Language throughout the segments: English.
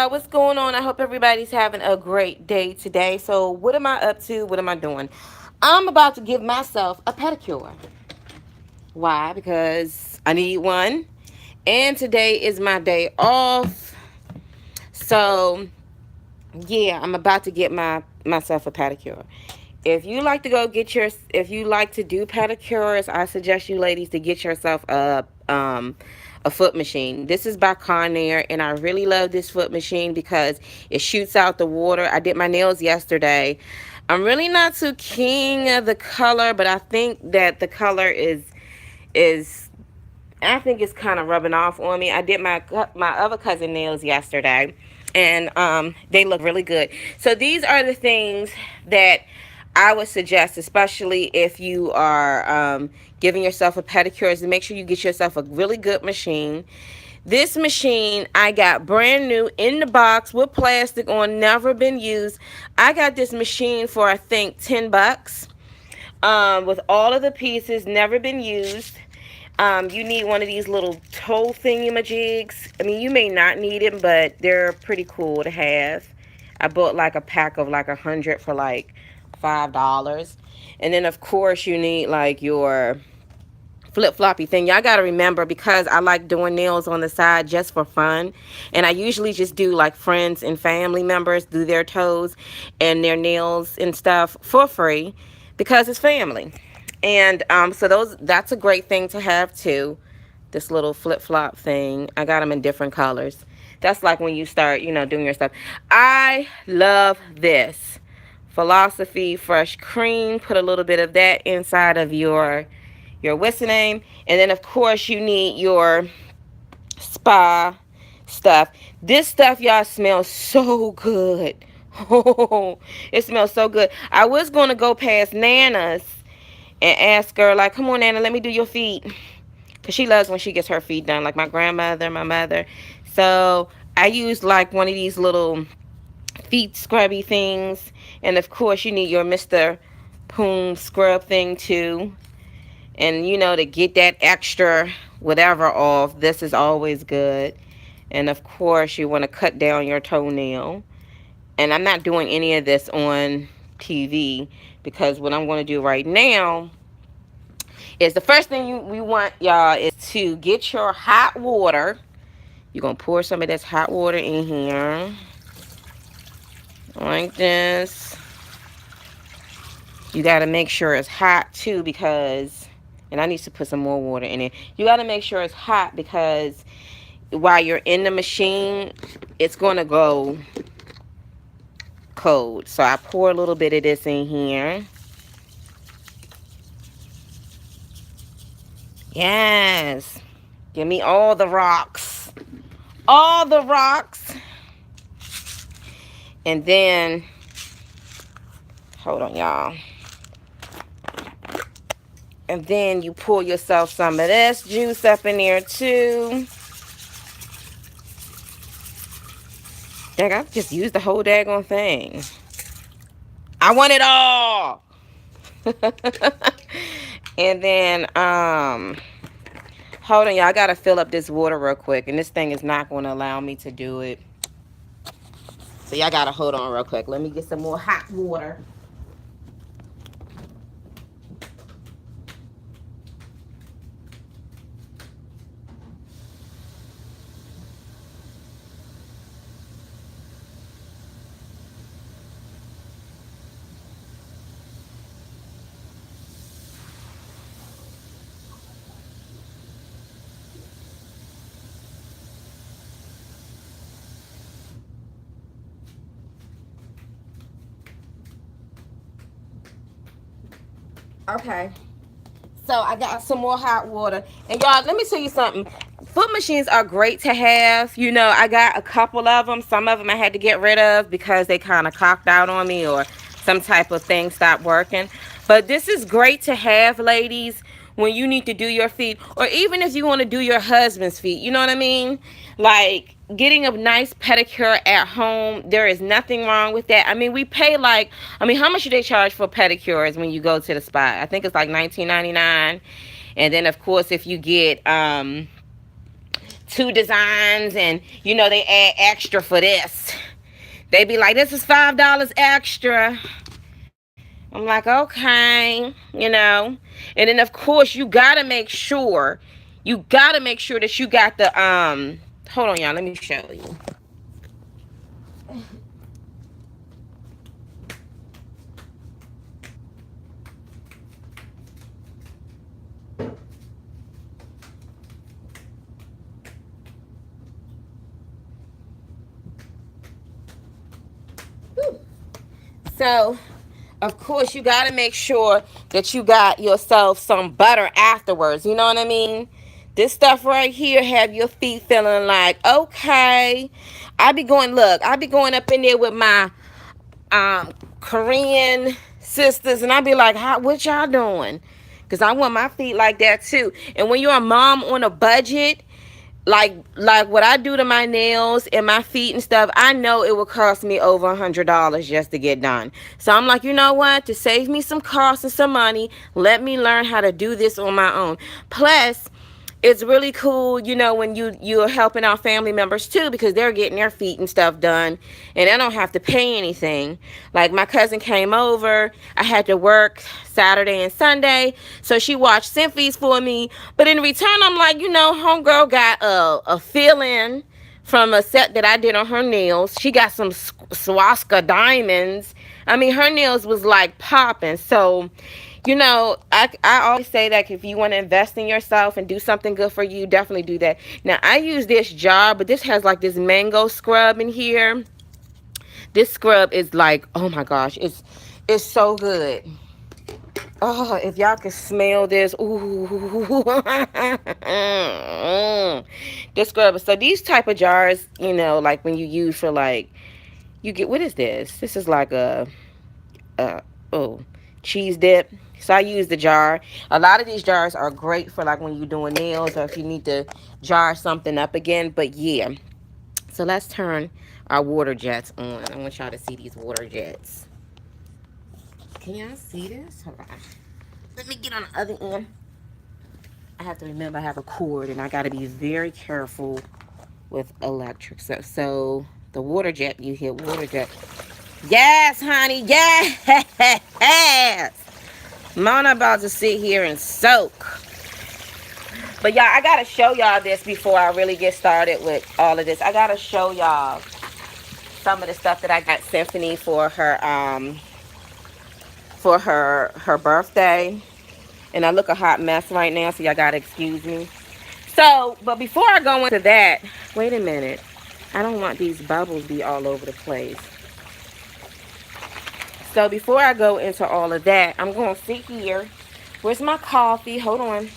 What's going on? I hope everybody's having a great day today. So, what am I up to? What am I doing? I'm about to give myself a pedicure. Why? Because I need one. And today is my day off. So, yeah, I'm about to get myself a pedicure. If you like to do pedicures, I suggest you ladies to get yourself a foot machine. This is by Conair, and I really love this foot machine because it shoots out the water. I did my nails yesterday. I'm really not too keen of the color, but I think that the color is I think it's kind of rubbing off on me. I did my other cousin nails yesterday, and they look really good. So these are the things that I would suggest, especially if you are giving yourself a pedicure, is to make sure you get yourself a really good machine. This machine I got brand new in the box with plastic on, never been used. I got this machine for I think $10, with all of the pieces, never been used. You need one of these little toe thingamajigs. I mean, you may not need them, but they're pretty cool to have. I bought like a pack of like 100 for like $5. And then of course you need like your flip floppy thing. Y'all gotta remember, because I like doing nails on the side just for fun, and I usually just do like friends and family members do their toes and their nails and stuff for free because it's family. And so that's a great thing to have too. This little flip flop thing, I got them in different colors. That's like when you start, doing your stuff. I love this Philosophy Fresh Cream. Put a little bit of that inside of your what's the name, and then of course you need your spa stuff. This stuff, y'all, smells so good. Oh, it smells so good. I was going to go past Nana's and ask her, like, come on Nana, let me do your feet, because she loves when she gets her feet done, like my grandmother, my mother. So I used like one of these little feet scrubby things, and of course you need your Mr. Poom scrub thing too. And to get that extra whatever off, this is always good. And of course you want to cut down your toenail. And I'm not doing any of this on TV, because what I'm going to do right now is, the first thing we want, y'all, is to get your hot water. You're going to pour some of this hot water in here like this. You got to make sure it's hot too, because, and I need to put some more water in it. You got to make sure it's hot, because while you're in the machine, it's going to go cold. So I pour a little bit of this in here. Yes. Give me all the rocks. All the rocks. And then, hold on, y'all. And then you pour yourself some of this juice up in there too. Dang, I've just used the whole daggone thing. I want it all. And then, hold on, y'all. I gotta fill up this water real quick, and this thing is not going to allow me to do it. So y'all gotta hold on real quick. Let me get some more hot water. Okay. So I got some more hot water. And y'all, let me tell you something. Foot machines are great to have. I got a couple of them. Some of them I had to get rid of because they kind of cocked out on me, or some type of thing stopped working. But this is great to have, ladies, when you need to do your feet, or even if you want to do your husband's feet. You know what I mean? Like, getting a nice pedicure at home, there is nothing wrong with that. I mean, we pay like, how much do they charge for pedicures when you go to the spa? I think it's like $19.99. And then of course if you get two designs, and you know they add extra for this. They be like, this is $5 extra. I'm like, okay, you know. And then of course you gotta make sure, that you got the hold on y'all, let me show you. So of course you got to make sure that you got yourself some butter afterwards, you know what I mean? This stuff right here have your feet feeling like, okay. I be going up in there with my Korean sisters, and I be like, how, what y'all doing? Because I want my feet like that too. And when you're a mom on a budget, like what I do to my nails and my feet and stuff, I know it will cost me over $100 just to get done. So I'm like, you know what? To save me some cost and some money, let me learn how to do this on my own. Plus, it's really cool, you know, when you're helping out family members too, because they're getting their feet and stuff done, and I don't have to pay anything. Like my cousin came over, I had to work Saturday and Sunday, so she watched Symphony's for me. But in return, I'm like, you know, homegirl got a fill-in from a set that I did on her nails. She got some Swarovski diamonds. I mean, her nails was like popping. So you know, I always say that if you want to invest in yourself and do something good for you, definitely do that. Now, I use this jar, but this has like this mango scrub in here. This scrub is like, oh my gosh, it's so good. Oh, if y'all can smell this, ooh, this scrub. So these type of jars, you know, like when you use for like, you get, what is this? This is like uh oh, cheese dip. So I use the jar. A lot of these jars are great for like when you're doing nails or if you need to jar something up again. But yeah, so let's turn our water jets on. I want y'all to see these water jets. Can y'all see this? Hold on, let me get on the other end. I have to remember I have a cord and I got to be very careful with electric stuff. So the water jet, you hear water jet. Yes, honey, yes. Mona about to sit here and soak. But y'all, I gotta show y'all this before I really get started with all of this. I gotta show y'all some of the stuff that I got Symphony for her birthday. And I look a hot mess right now, so y'all gotta excuse me. So, but before I go into that, wait a minute. I don't want these bubbles be all over the place. So before I go into all of that, I'm going to sit here. Where's my coffee? Hold on.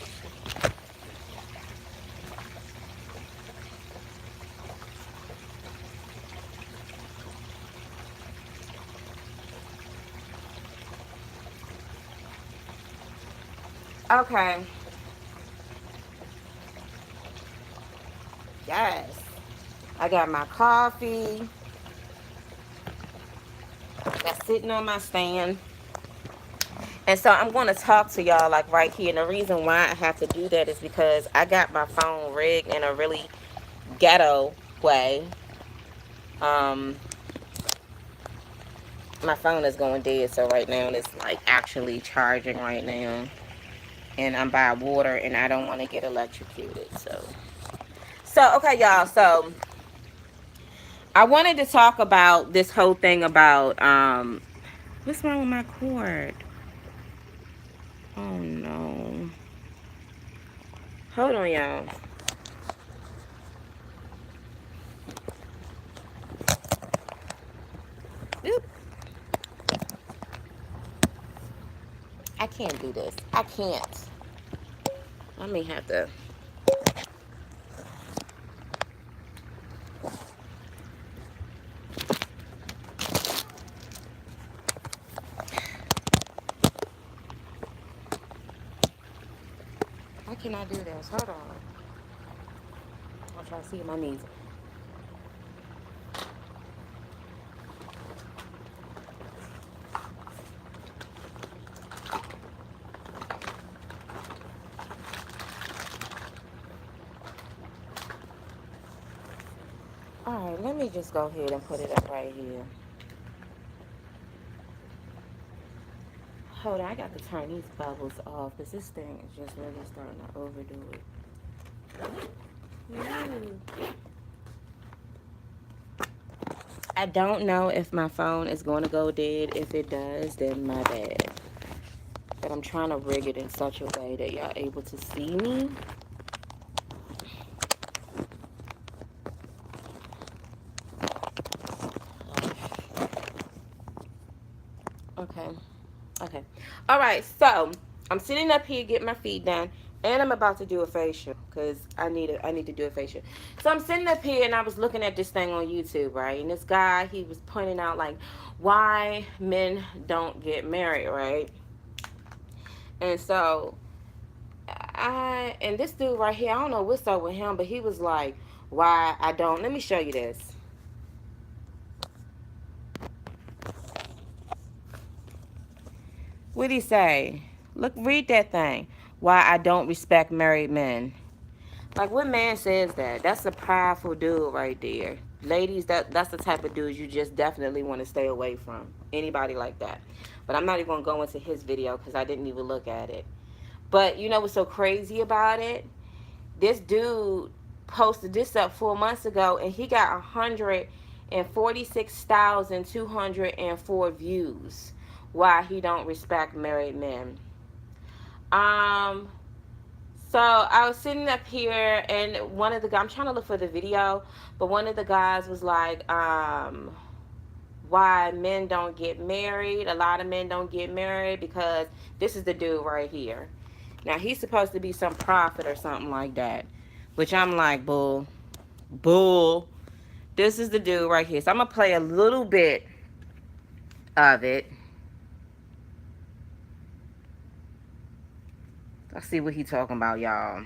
Okay. Yes. I got my coffee. That's sitting on my stand. And so I'm going to talk to y'all like right here. And the reason why I have to do that is because I got my phone rigged in a really ghetto way. My phone is going dead. So right now it's like actually charging right now. And I'm by water and I don't want to get electrocuted. So okay, y'all. So I wanted to talk about this whole thing about, what's wrong with my cord? Oh no. Hold on, y'all. Oop. I can't do this. I can't. I may have to. Why can't I do this? Hold on. I'll try to see my knees. let me just go ahead and put it up right here. Hold on, I got to turn these bubbles off because this thing is just really starting to overdo it. Ooh. I don't know if my phone is going to go dead. If it does, then my bad. But I'm trying to rig it in such a way that y'all able to see me. Okay. Okay. All right. So I'm sitting up here getting my feet done, and I'm about to do a facial because I need to do a facial. So I'm sitting up here and I was looking at this thing on YouTube, right? And this guy, he was pointing out like why men don't get married, right? And so and this dude right here, I don't know what's up with him, but he was like, why I don't. Let me show you this. What'd he say? Look, read that thing. Why I don't respect married men. Like, what man says that? That's a prideful dude right there. Ladies, that's the type of dude you just definitely want to stay away from. Anybody like that. But I'm not even going to go into his video because I didn't even look at it. But you know what's so crazy about it? This dude posted this up 4 months ago, and he got 146,204 views. Why he don't respect married men. So I was sitting up here, and one of the guys, I'm trying to look for the video, but one of the guys was like, why men don't get married. A lot of men don't get married because this is the dude right here. Now, he's supposed to be some prophet or something like that, which I'm like, bull. This is the dude right here. So I'm going to play a little bit of it. Let's see what he's talking about, y'all.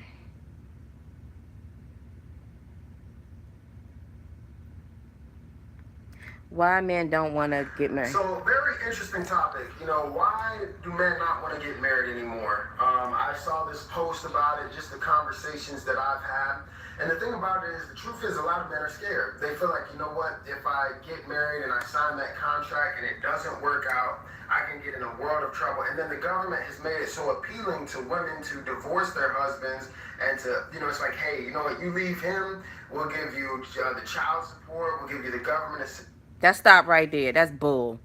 Why men don't want to get married. So, very interesting topic. You know, why do men not want to get married anymore? I saw this post about it, just the conversations that I've had. And the thing about it is, the truth is, a lot of men are scared. They feel like, you know what, if I get married and I sign that contract and it doesn't work out, I can get in a world of trouble. And then the government has made it so appealing to women to divorce their husbands and to, you know, it's like, hey, you know what, you leave him, we'll give you the child support, we'll give you the government assistance. That stop right there. That's bull.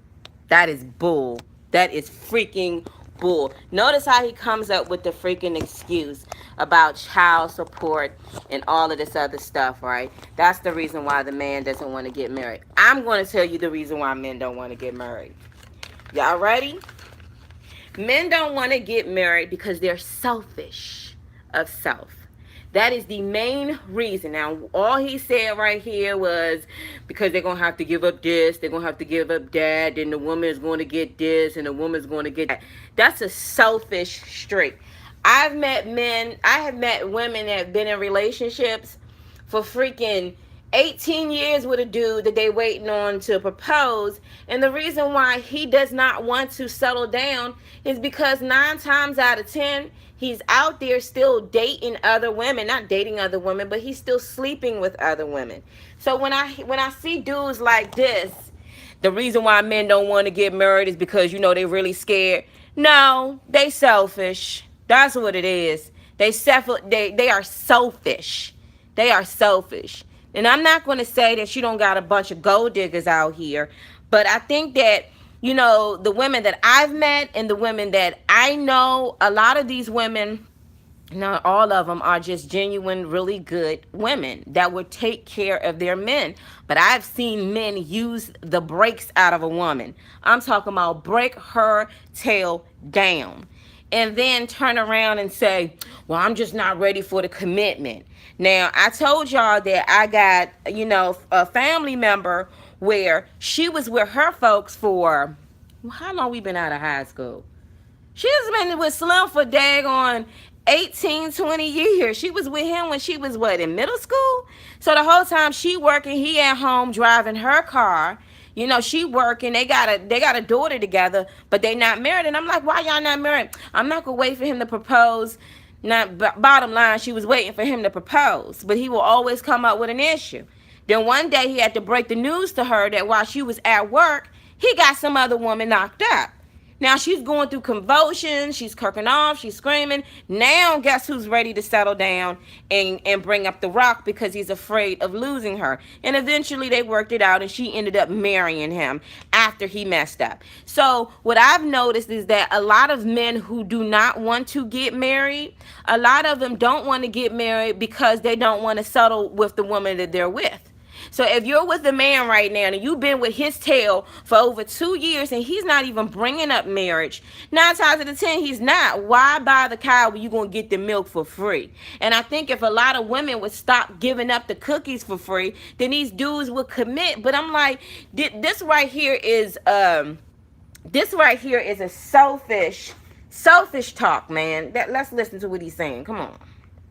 That is bull. That is freaking bull. Notice how he comes up with the freaking excuse about child support and all of this other stuff, right? That's the reason why the man doesn't want to get married. I'm going to tell you the reason why men don't want to get married. Y'all ready? Men don't want to get married because they're selfish of self. That is the main reason. Now, all he said right here was because they're going to have to give up this, they're going to have to give up that, then the woman is going to get this, and the woman's going to get that. That's a selfish streak. I have met women that have been in relationships for freaking 18 years with a dude that they waiting on to propose, and the reason why he does not want to settle down is because 9 times out of 10 he's out there still dating other women, not dating other women, but he's still sleeping with other women. So when I see dudes like this, the reason why men don't want to get married is because, you know, they really scared. No, they selfish. That's what it is. They are selfish. They are selfish. And I'm not going to say that you don't got a bunch of gold diggers out here, but I think that, you know, the women that I've met and the women that I know, a lot of these women, not all of them, are just genuine, really good women that would take care of their men. But I've seen men use the brakes out of a woman. I'm talking about break her tail down and then turn around and say, well, I'm just not ready for the commitment. Now, I told y'all that I got, you know, a family member where she was with her folks for, how long we been out of high school? She's been with Slim for daggone 18, 20 years. She was with him when she was, what, in middle school? So the whole time she working, he at home driving her car. You know, she working. They got a daughter together, but they not married. And I'm like, why y'all not married? I'm not going to wait for him to propose. Not bottom line, she was waiting for him to propose. But he will always come up with an issue. Then one day he had to break the news to her that while she was at work, he got some other woman knocked up. Now she's going through convulsions, she's kirking off, she's screaming. Now guess who's ready to settle down and bring up the rock because he's afraid of losing her. And eventually they worked it out and she ended up marrying him after he messed up. So what I've noticed is that a lot of men who do not want to get married, a lot of them don't want to get married because they don't want to settle with the woman that they're with. So if you're with a man right now and you've been with his tail for over 2 years and he's not even bringing up marriage, 9 times out of 10 he's not. Why buy the cow when you're going to get the milk for free? And I think if a lot of women would stop giving up the cookies for free, then these dudes would commit. But I'm like, this right here is a selfish talk, man. Let's listen to what he's saying. Come on.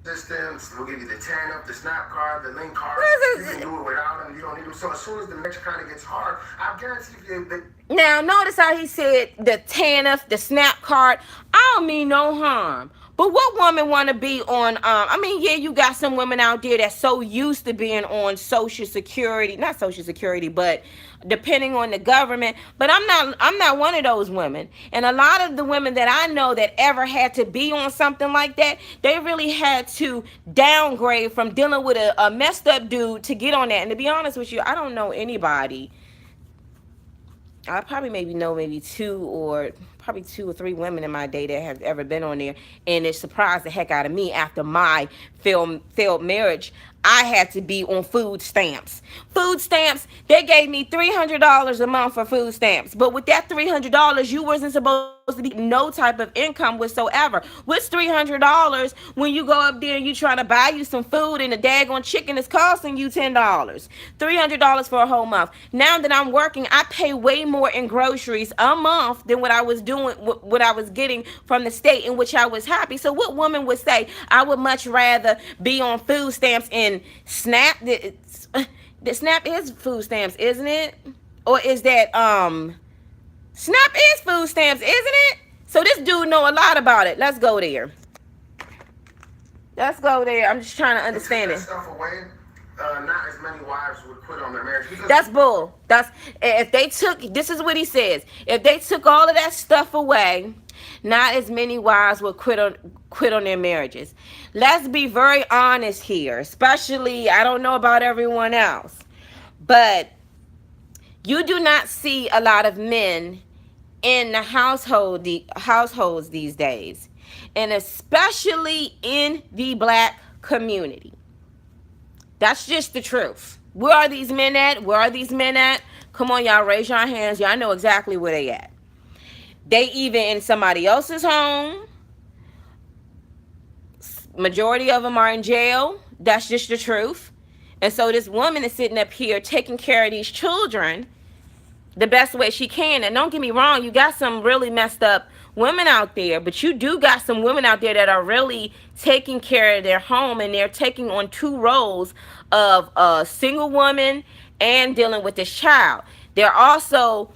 Systems, we'll give you the tan up, the snap card, the link card. You can do it without them. You don't need them. So as soon as the next kind of gets hard, I guarantee you. Now notice how he said the TANF, the snap card. I don't mean no harm. But what woman want to be on, yeah, you got some women out there that's so used to being on Social Security, not Social Security, but depending on the government. But I'm not one of those women. And a lot of the women that I know that ever had to be on something like that, they really had to downgrade from dealing with a messed up dude to get on that. And to be honest with you, I don't know anybody. I probably maybe two or three women in my day that have ever been on there, and it surprised the heck out of me. After my failed marriage, I had to be on food stamps. Food stamps, they gave me $300 a month for food stamps. But with that $300, you wasn't supposed to be no type of income whatsoever. What's $300 when you go up there and you trying to buy you some food and the daggone chicken is costing you $10? $300 for a whole month. Now that I'm working, I pay way more in groceries a month than what I was doing, what I was getting from the state, in which I was happy. So what woman would say, I would much rather be on food stamps and SNAP? The SNAP is food stamps, isn't it? Or is that SNAP is food stamps, isn't it? So this dude know a lot about it. Let's go there. I'm just trying to understand it. Stuff away. Not as many wives would quit on their marriage. That's bull. If they took, this is what he says. If they took all of that stuff away, not as many wives would quit on their marriages. Let's be very honest here. Especially, I don't know about everyone else, but you do not see a lot of men in the households these days, and especially in the black community. That's just the truth. Where are these men at? Come on, y'all, raise your hands. Y'all know exactly where they at. They either in somebody else's home. Majority of them are in jail. That's just the truth. And so this woman is sitting up here taking care of these children the best way she can. And don't get me wrong, you got some really messed up women out there, but you do got some women out there that are really taking care of their home, and they're taking on two roles of a single woman and dealing with this child. There are also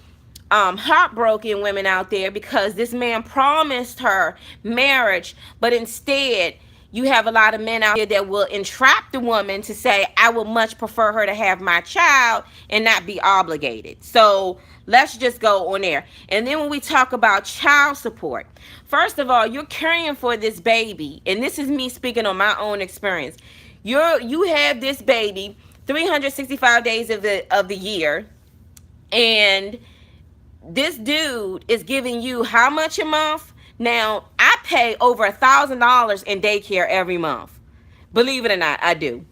heartbroken women out there because this man promised her marriage, but instead you have a lot of men out here that will entrap the woman to say, I would much prefer her to have my child and not be obligated. So let's just go on there. And then when we talk about child support, first of all, you're caring for this baby. And this is me speaking on my own experience. You have this baby 365 days of the year, and this dude is giving you how much a month? Now, I pay over $1,000 in daycare every month. Believe it or not, I do.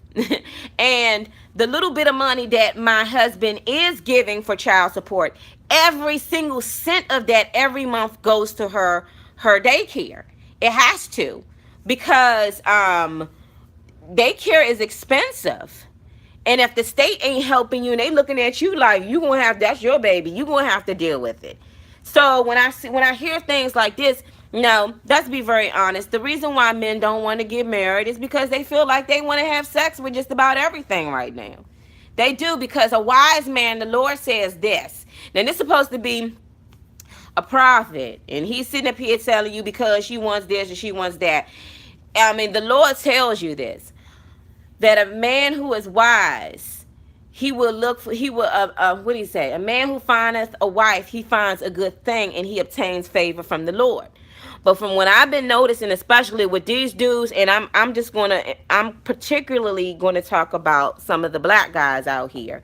And the little bit of money that my husband is giving for child support, every single cent of that every month goes to her daycare. It has to, because daycare is expensive. And if the state ain't helping you and they looking at you like that's your baby, you gonna have to deal with it. So when I hear things like this, no, let's be very honest. The reason why men don't want to get married is because they feel like they want to have sex with just about everything right now. They do, because a wise man, the Lord says this. Now this is supposed to be a prophet, and he's sitting up here telling you because she wants this and she wants that. I mean, the Lord tells you this, that a man who is wise he will look for, he will what do you say, a man who findeth a wife, he finds a good thing, and he obtains favor from the Lord. But from what I've been noticing, especially with these dudes, and I'm particularly going to talk about some of the black guys out here.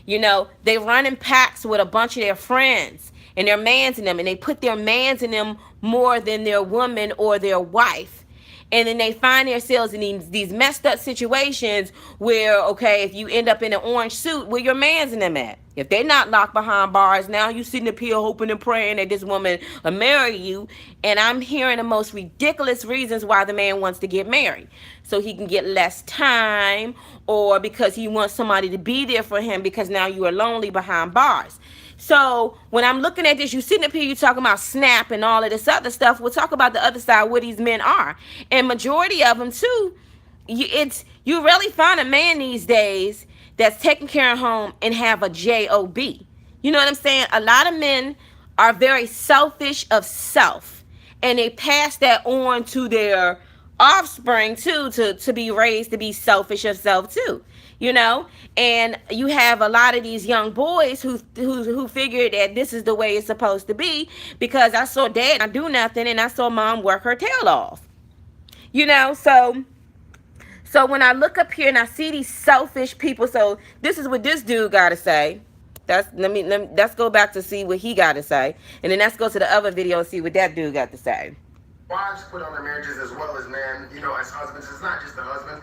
You know, they run in packs with a bunch of their friends and their mans in them, and they put their mans in them more than their woman or their wife. And then they find themselves in these messed up situations where, okay, if you end up in an orange suit, where your man's in them at? If they're not locked behind bars, now you sitting up here hoping and praying that this woman will marry you. And I'm hearing the most ridiculous reasons why the man wants to get married. So he can get less time, or because he wants somebody to be there for him because now you are lonely behind bars. So when I'm looking at this, you sitting up here, you talking about snap and all of this other stuff. We'll talk about the other side where these men are, and majority of them too. You really find a man these days that's taking care of home and have a job. You know what I'm saying? A lot of men are very selfish of self, and they pass that on to their offspring too, to be raised to be selfish of self too, you know. And you have a lot of these young boys who figured that this is the way it's supposed to be, because I saw dad not do nothing and I saw mom work her tail off, you know. So when I look up here and I see these selfish people, so this is what this dude got to say. Let's go back to see what he got to say, and then let's go to the other video and see what that dude got to say. Wives quit on their marriages as well as men, as husbands. It's not just the husband.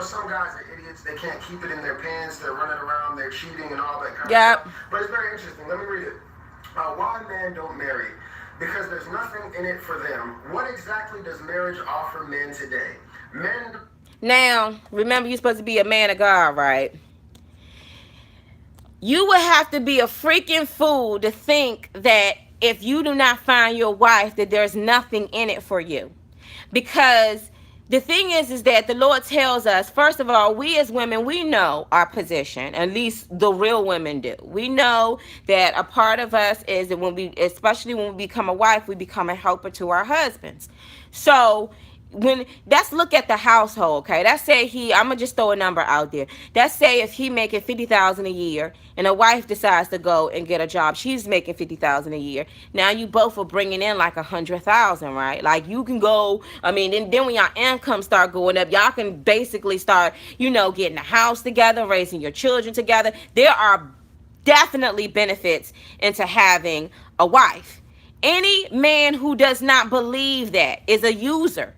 Some guys are idiots. They can't keep it in their pants. They're running around. They're cheating and all that kind of stuff. But it's very interesting. Let me read it. Why men don't marry? Because there's nothing in it for them. What exactly does marriage offer men today? Men. Now, remember, you're supposed to be a man of God, right? You would have to be a freaking fool to think that if you do not find your wife, that there's nothing in it for you. Because the thing is that the Lord tells us, first of all, we as women, we know our position. At least the real women do. We know that a part of us is that especially when we become a wife, we become a helper to our husbands. So let's look at the household, okay? Let's say I'm gonna just throw a number out there. Let's say if he making 50,000 a year, and a wife decides to go and get a job, she's making 50,000 a year. Now you both are bringing in like 100,000, right? Like you can go. I mean, then when your income start going up, y'all can basically start, getting a house together, raising your children together. There are definitely benefits into having a wife. Any man who does not believe that is a user.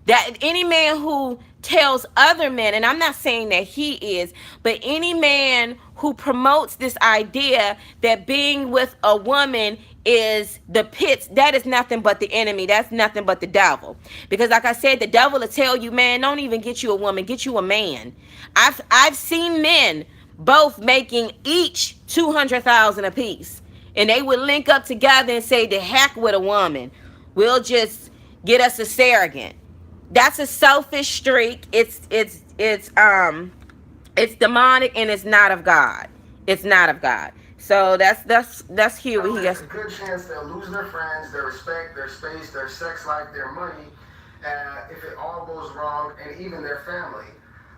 That any man who tells other men, and I'm not saying that he is, but any man who promotes this idea that being with a woman is the pits, that is nothing but the enemy. That's nothing but the devil. Because like I said, the devil will tell you, man, don't even get you a woman, get you a man. I've seen men both making each 200,000 apiece, and they would link up together and say, the heck with a woman, we'll just get us a surrogate. That's a selfish streak. It's demonic, and it's not of God. It's not of God. So that's here where he There's gets a good chance they'll lose their friends, their respect, their space, their sex life, their money, if it all goes wrong, and even their family.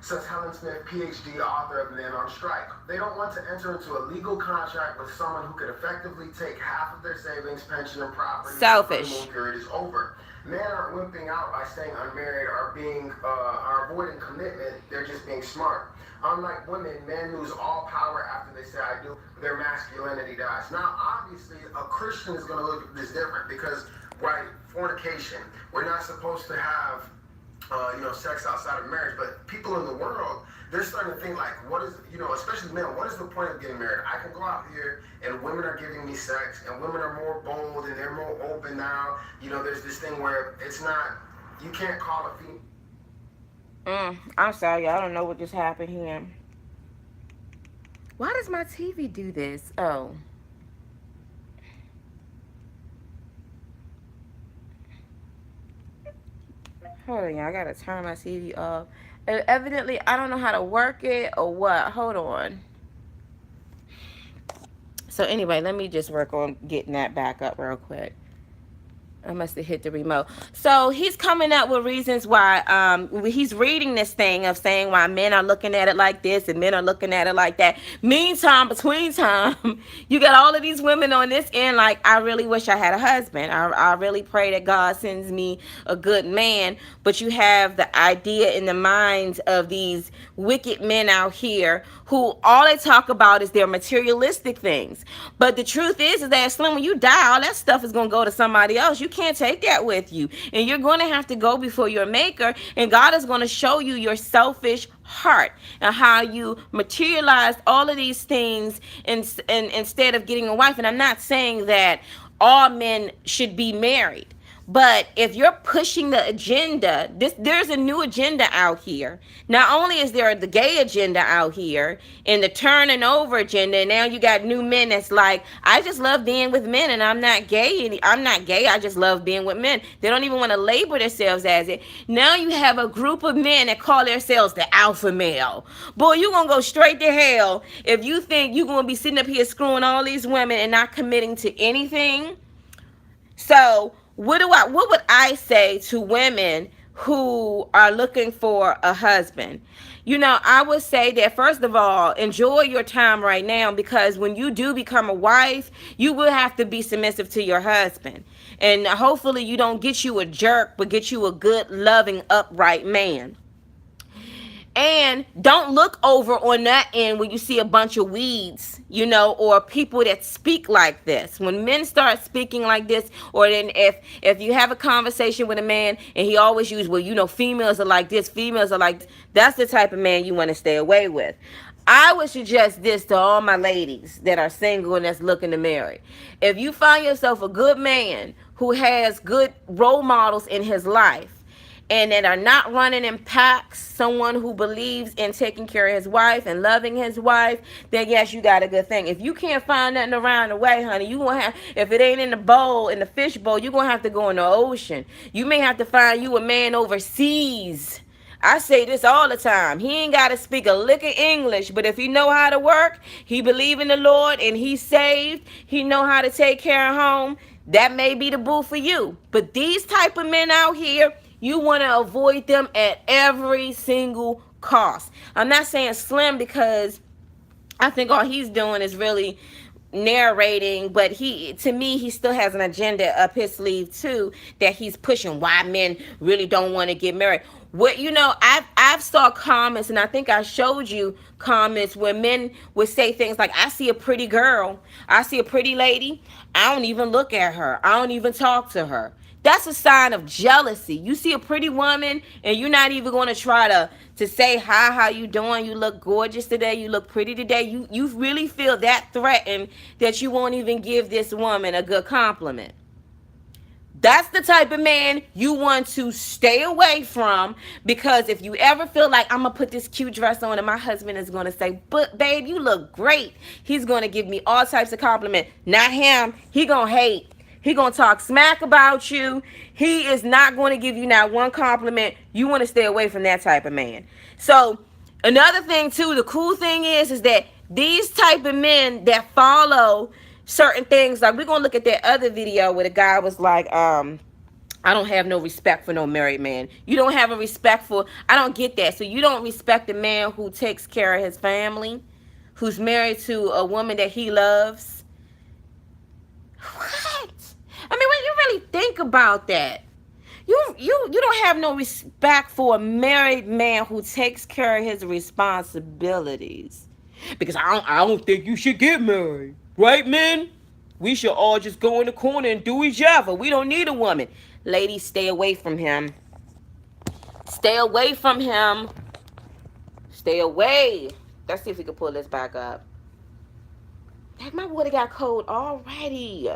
Says Helen Smith, PhD, author of Men on Strike. They don't want to enter into a legal contract with someone who could effectively take half of their savings, pension, and property. Selfish. When the honeymoon period is over. Men aren't wimping out by staying unmarried or are avoiding commitment. They're just being smart. Unlike women, men lose all power after they say I do. Their masculinity dies. Now, obviously, a Christian is going to look at this different because, right, fornication. We're not supposed to have sex outside of marriage, but people in the world, they're starting to think like, what is, especially men, what is the point of getting married? I can go out here and women are giving me sex, and women are more bold and they're more open now. There's this thing where it's not, you can't call a female. I'm sorry, I don't know what just happened here. Why does my TV do this? Oh. Hold on, y'all. I gotta turn my TV off. Evidently, I don't know how to work it or what. Hold on. So anyway, let me just work on getting that back up real quick. I must have hit the remote. So he's coming up with reasons why he's reading this thing of saying why men are looking at it like this and men are looking at it like that. Meantime, between time, you got all of these women on this end like, I really wish I had a husband. I really pray that God sends me a good man. But you have the idea in the minds of these wicked men out here who all they talk about is their materialistic things. But the truth is that Slim, when you die, all that stuff is going to go to somebody else. You can't take that with you. And you're going to have to go before your maker. And God is going to show you your selfish heart and how you materialized all of these things instead of getting a wife. And I'm not saying that all men should be married. But if you're pushing the agenda, there's a new agenda out here. Not only is there the gay agenda out here and the turning over agenda, and now you got new men that's like, I just love being with men and I'm not gay. I'm not gay. I just love being with men. They don't even want to label themselves as it. Now you have a group of men that call themselves the alpha male. Boy, you're going to go straight to hell if you think you're going to be sitting up here screwing all these women and not committing to anything. So what would I say to women who are looking for a husband? I would say that first of all, enjoy your time right now, because when you do become a wife, you will have to be submissive to your husband. And hopefully you don't get you a jerk, but get you a good, loving, upright man. And don't look over on that end when you see a bunch of weeds, or people that speak like this. When men start speaking like this, or then if you have a conversation with a man and he always uses, well, females are like this, females are like this, that's the type of man you want to stay away with. I would suggest this to all my ladies that are single and that's looking to marry. If you find yourself a good man who has good role models in his life, and that are not running in packs, someone who believes in taking care of his wife and loving his wife, then yes, you got a good thing. If you can't find nothing around the way, honey, you gonna have, if it ain't in the bowl, in the fish bowl, you're gonna have to go in the ocean. You may have to find you a man overseas. I say this all the time. He ain't got to speak a lick of English, but if he know how to work, he believe in the Lord, and he's saved, he know how to take care of home, that may be the boo for you. But these type of men out here, you want to avoid them at every single cost. I'm not saying Slim, because I think all he's doing is really narrating, but to me, he still has an agenda up his sleeve too, that he's pushing why men really don't want to get married. I've saw comments, and I think I showed you comments where men would say things like, I see a pretty girl, I see a pretty lady, I don't even look at her, I don't even talk to her. That's a sign of jealousy. You see a pretty woman and you're not even going to try to say, hi, how you doing? You look gorgeous today. You look pretty today. You really feel that threatened that you won't even give this woman a good compliment. That's the type of man you want to stay away from, because if you ever feel like, I'm going to put this cute dress on and my husband is going to say, but babe, you look great, he's going to give me all types of compliment. Not him. He going to hate. He gonna talk smack about you. He is not going to give you not one compliment. You want to stay away from that type of man. So another thing too, the cool thing is that these type of men that follow certain things, like we're gonna look at that other video where the guy was like, I don't have no respect for no married man. You don't have a respect for, I don't get that. So you don't respect a man who takes care of his family, who's married to a woman that he loves. What? I mean, when you really think about that, you don't have no respect for a married man who takes care of his responsibilities. Because I don't think you should get married, right, men? We should all just go in the corner and do each other. We don't need a woman. Ladies, stay away from him. Stay away from him. Stay away. Let's see if we can pull this back up. Heck, my water got cold already.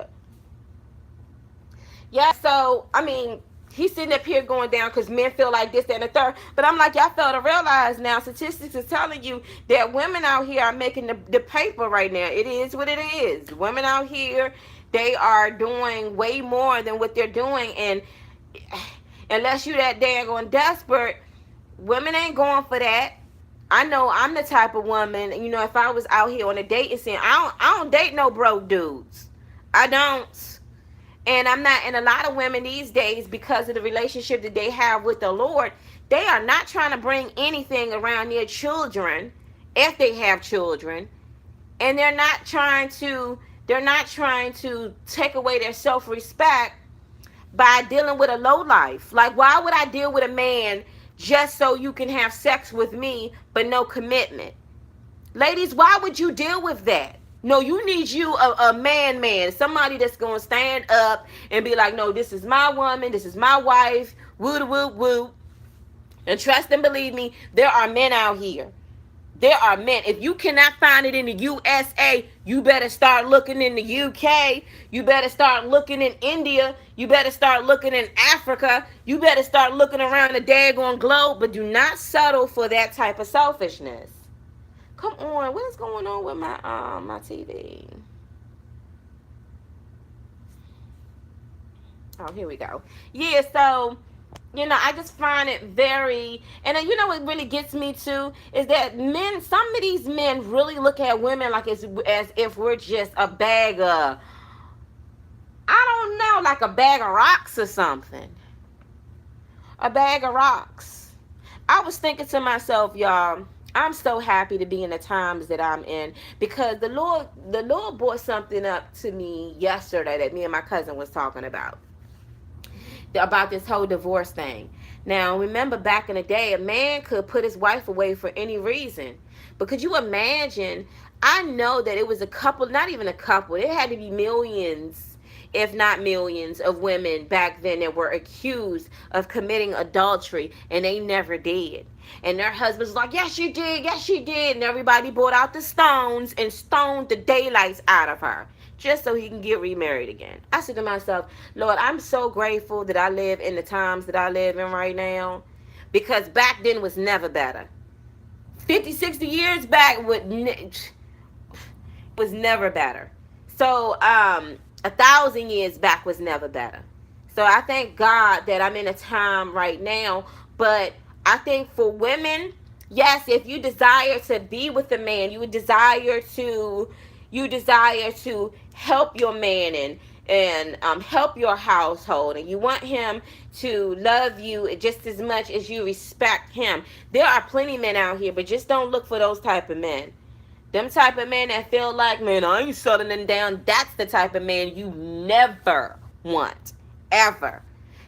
Yeah, so, I mean, he's sitting up here going down because men feel like this, that, and the third. But I'm like, y'all fail to realize now, statistics is telling you that women out here are making the paper right now. It is what it is. Women out here, they are doing way more than what they're doing. And unless you that dang desperate, women ain't going for that. I know I'm the type of woman, if I was out here on a dating scene, I don't date no broke dudes. I don't. And I'm not, and a lot of women these days, because of the relationship that they have with the Lord, they are not trying to bring anything around their children if they have children. And they're not trying to take away their self-respect by dealing with a low life. Like, why would I deal with a man just so you can have sex with me but no commitment? Ladies, why would you deal with that? No, you need you a man, somebody that's going to stand up and be like, no, this is my woman, this is my wife, woo woo woo. And trust and believe me, there are men out here. There are men. If you cannot find it in the USA, you better start looking in the UK. You better start looking in India. You better start looking in Africa. You better start looking around the daggone globe. But do not settle for that type of selfishness. Come on, what is going on with my TV? Oh, here we go. Yeah, so I just find it very, and then, what really gets me too is that men, some of these men really look at women like as if we're just a bag of, I don't know, like a bag of rocks or something. A bag of rocks. I was thinking to myself, y'all, I'm so happy to be in the times that I'm in, because the Lord brought something up to me yesterday that me and my cousin was talking about this whole divorce thing. Now, remember back in the day, a man could put his wife away for any reason. But could you imagine? I know that it was a couple, not even a couple, it had to be millions, if not millions, of women back then that were accused of committing adultery, and they never did. And their husbands like, yes, you did, yes, you did. And everybody brought out the stones and stoned the daylights out of her just so he can get remarried again. I said to myself, Lord, I'm so grateful that I live in the times that I live in right now, because back then was never better. 50, 60 years back was never better. So 1,000 years back was never better. So I thank God that I'm in a time right now. But I think for women, yes, if you desire to be with a man, you desire to help your man and help your household, and you want him to love you just as much as you respect him. There are plenty of men out here, but just don't look for those type of men. Them type of men that feel like, man, I ain't settling down. That's the type of man you never want. Ever.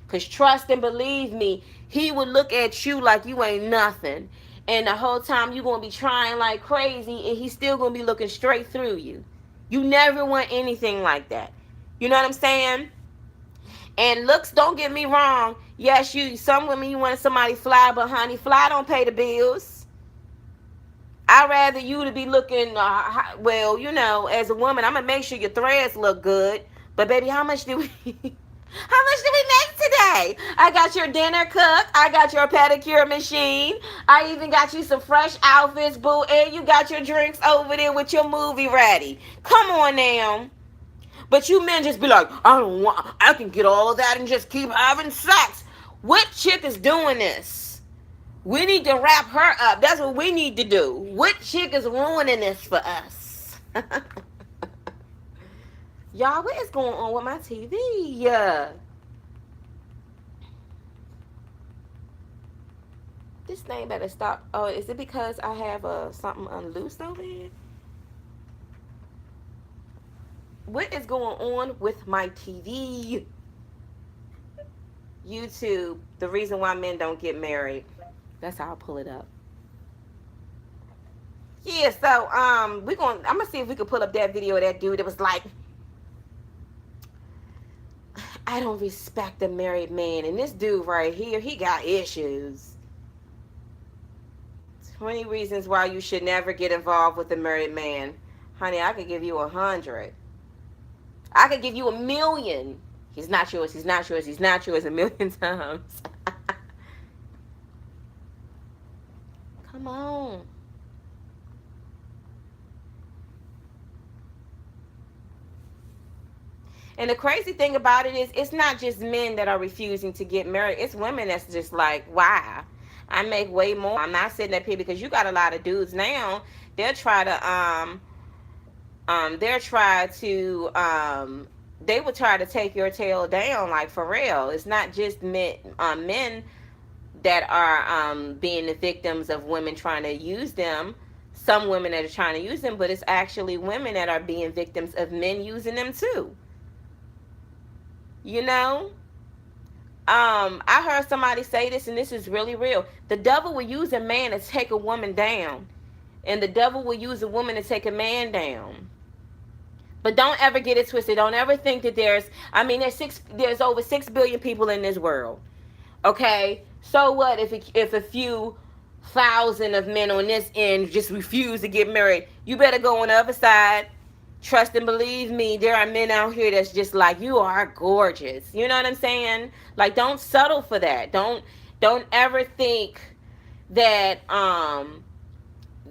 Because trust and believe me, he would look at you like you ain't nothing. And the whole time you going to be trying like crazy, and he's still going to be looking straight through you. You never want anything like that. You know what I'm saying? And looks, don't get me wrong. Yes, some women, you want somebody fly, but honey, fly don't pay the bills. I'd rather you to be looking, well, as a woman, I'm going to make sure your threads look good. But baby, how much do we... How much did we make today? I got your dinner cooked. I got your pedicure machine. I even got you some fresh outfits, boo. And you got your drinks over there with your movie ready. Come on now. But you men just be like, I can get all of that and just keep having sex. What chick is doing this? We need to wrap her up. That's what we need to do. What chick is ruining this for us? Y'all, what is going on with my TV? This thing better stop. Oh, is it because I have something unloosed over here? What is going on with my TV? YouTube, the reason why men don't get married. That's how I'll pull it up. Yeah, so I'm gonna see if we can pull up that video of that dude that was like, I don't respect a married man. And this dude right here, he got issues. 20 reasons why you should never get involved with a married man. Honey, I could give you 100. I could give you 1,000,000. He's not yours, he's not yours, he's not yours 1,000,000 times. Come on. And the crazy thing about it is, it's not just men that are refusing to get married. It's women that's just like, why? I make way more. I'm not sitting up here, because you got a lot of dudes now. They'll try to they would try to take your tail down, like for real. It's not just men that are being the victims of women trying to use them. Some women that are trying to use them, but it's actually women that are being victims of men using them too. You know, I heard somebody say this, and this is really real. The devil will use a man to take a woman down, and the devil will use a woman to take a man down. But don't ever get it twisted. Don't ever think that there's over 6 billion people in this world. Okay, so what if a few thousand of men on this end just refuse to get married? You better go on the other side. Trust and believe me, there are men out here that's just like, you are gorgeous. You know what I'm saying? Like, don't settle for that. Don't ever think that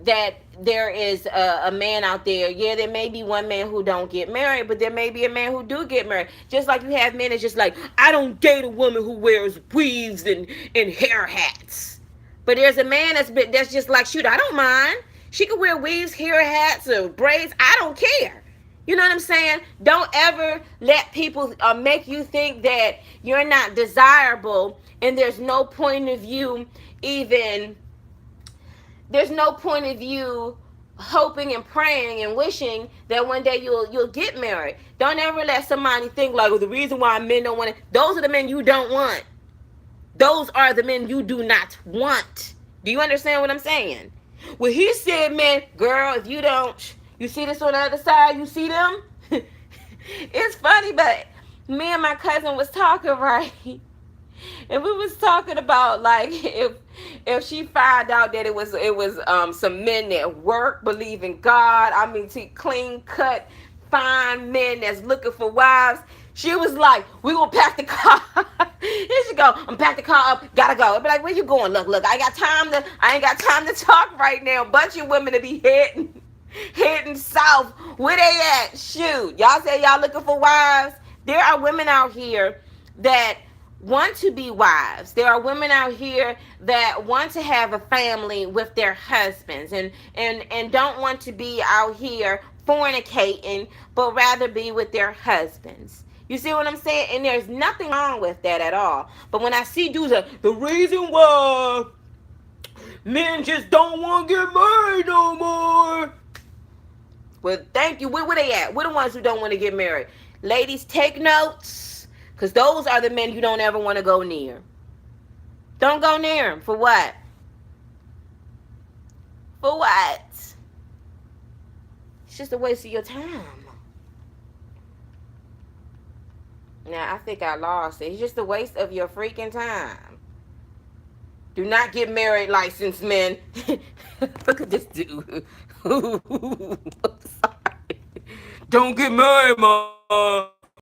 that there is a man out there. Yeah, there may be one man who don't get married, but there may be a man who do get married. Just like you have men that's just like, I don't date a woman who wears weaves and hair hats. But there's a man that's just like, shoot, I don't mind. She could wear weaves, hair hats, or braids. I don't care. You know what I'm saying? Don't ever let people make you think that you're not desirable, and even there's no point of you hoping and praying and wishing that one day you'll get married. Don't ever let somebody think like, well, the reason why men don't want it. Those are the men you don't want. Those are the men you do not want. Do you understand what I'm saying? Well, he said, man, girl, if you don't, you see this on the other side, you see them? It's funny, but me and my cousin was talking, right? And we was talking about like if she found out that it was some men that work, believe in God. I mean, see, clean cut, fine men that's looking for wives. She was like, "We gonna pack the car." Here she go. I'm pack the car up. Gotta go. I'd be like, "Where you going? Look. I ain't got time to talk right now. Bunch of women to be heading south. Where they at? Shoot, y'all say y'all looking for wives. There are women out here that want to be wives. There are women out here that want to have a family with their husbands and don't want to be out here fornicating, but rather be with their husbands. You see what I'm saying? And there's nothing wrong with that at all. But when I see dudes like, the reason why men just don't want to get married no more. Well, thank you. Where they at? We're the ones who don't want to get married. Ladies, take notes. Because those are the men you don't ever want to go near. Don't go near them. For what? For what? It's just a waste of your time. Now, I think I lost it. It's just a waste of your freaking time. Do not get married, licensed men. Look at this dude. I'm sorry. Don't get married, ma.